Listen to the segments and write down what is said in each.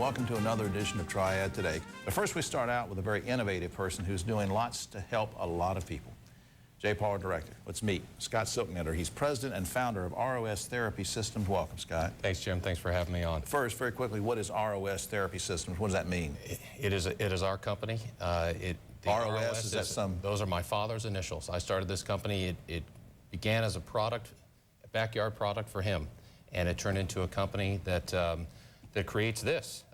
welcome to another edition of Triad Today. But first we start out with a very innovative person who's doing lots to help a lot of people. J-Paul, director. Let's meet Scott Silknetter. He's president and founder of R.O.S. Therapy Systems. Welcome, Scott. Thanks, Jim. Thanks for having me on. First, very quickly, what is R.O.S. Therapy Systems? What does that mean? It is our company. R.O.S. is that some? Those are my father's initials. I started this company. It began as a product, a backyard product for him, and it turned into a company that that creates this.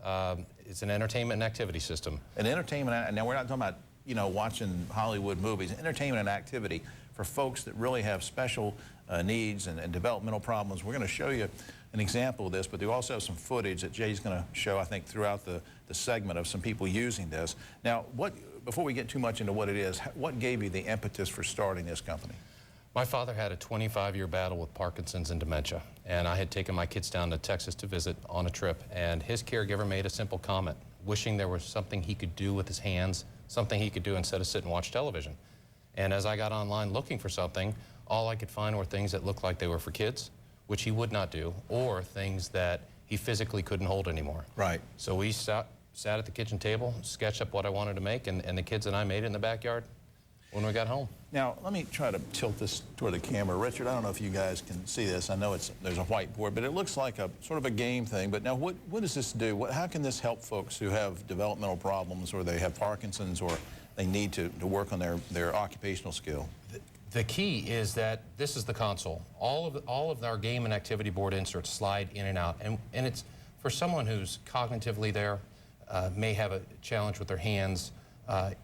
It's an entertainment and activity system. An entertainment. Now we're not talking about, you know, watching Hollywood movies. Entertainment and activity for folks that really have special needs and developmental problems. We're going to show you an example of this, but we also have some footage that Jay's going to show, I think, throughout the segment of some people using this. Now, before we get too much into what it is, what gave you the impetus for starting this company? My father had a 25-year battle with Parkinson's and dementia, and I had taken my kids down to Texas to visit on a trip, and his caregiver made a simple comment, wishing there was something he could do with his hands, something he could do instead of sit and watch television. And as I got online looking for something, all I could find were things that looked like they were for kids, which he would not do, or things that he physically couldn't hold anymore. Right. So we sat at the kitchen table, sketched up what I wanted to make, and the kids and I made it in the backyard when we got home. Now, let me try to tilt this toward the camera. Richard, I don't know if you guys can see this. I know there's a whiteboard, but it looks like a sort of a game thing. But now, what does this do? How can this help folks who have developmental problems, or they have Parkinson's, or they need to work on their occupational skill? The key is that this is the console. All of our game and activity board inserts slide in and out, and it's for someone who's cognitively there, may have a challenge with their hands.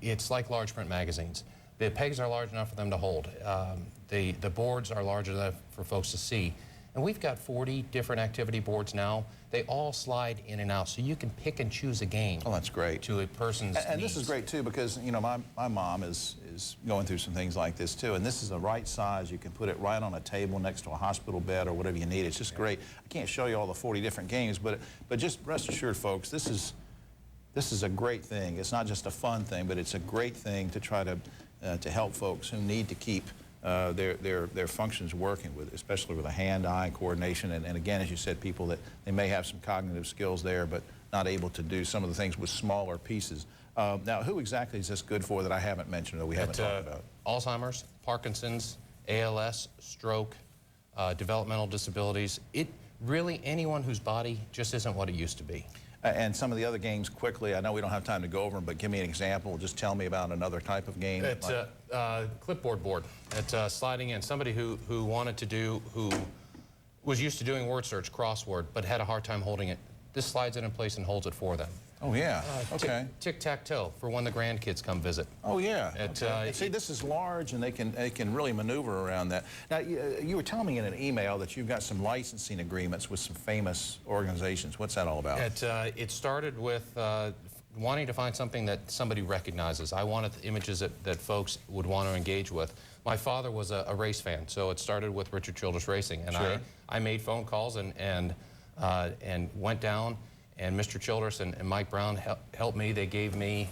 It's like large print magazines. The pegs are large enough for them to hold. The boards are large enough for folks to see. And we've got 40 different activity boards now. They all slide in and out, so you can pick and choose a game. Oh, that's great. To a person's and needs. This is great, too, because, you know, my mom is going through some things like this, too. And this is the right size. You can put it right on a table next to a hospital bed or whatever you need. It's just great. I can't show you all the 40 different games, but just rest assured, folks, this is a great thing. It's not just a fun thing, but it's a great thing to try to help folks who need to keep their functions working, especially with a hand-eye coordination. And again, as you said, people that they may have some cognitive skills there, but not able to do some of the things with smaller pieces. Now, who exactly is this good for that I haven't mentioned or we haven't talked about? Alzheimer's, Parkinson's, ALS, stroke, developmental disabilities. Really anyone whose body just isn't what it used to be. And some of the other games, quickly, I know we don't have time to go over them, but give me an example. Just tell me about another type of game. It's clipboard board. It's sliding in. Somebody who was used to doing word search, crossword, but had a hard time holding it. This slides it in place and holds it for them. Oh, yeah. Okay. Tic-tac-toe for when the grandkids come visit. Oh, yeah. Okay. See, this is large, and they can really maneuver around that. Now, you were telling me in an email that you've got some licensing agreements with some famous organizations. What's that all about? It started with wanting to find something that somebody recognizes. I wanted the images that folks would want to engage with. My father was a race fan, so it started with Richard Childress Racing, and sure. I made phone calls and went down. And Mr. Childress and Mike Brown helped me. They gave me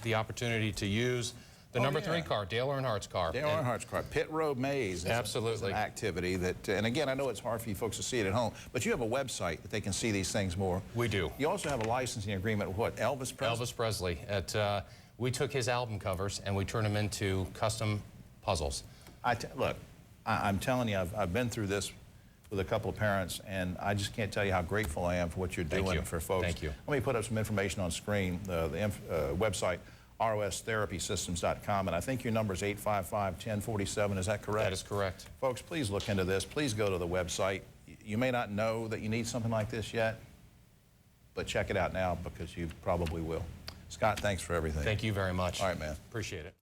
the opportunity to use the number 3 car, Dale Earnhardt's car. Dale Earnhardt's car. Pit Road Maze. Absolutely. Is an activity that, and again, I know it's hard for you folks to see it at home, but you have a website that they can see these things more. We do. You also have a licensing agreement with what, Elvis Presley? Elvis Presley. We took his album covers and we turned them into custom puzzles. Look, I'm telling you, I've been through this with a couple of parents, and I just can't tell you how grateful I am for what you're doing for folks. Thank you. Let me put up some information on screen, the website, rostherapysystems.com, and I think your number is 855-1047. Is that correct? That is correct. Folks, please look into this. Please go to the website. You may not know that you need something like this yet, but check it out now because you probably will. Scott, thanks for everything. Thank you very much. All right, man. Appreciate it.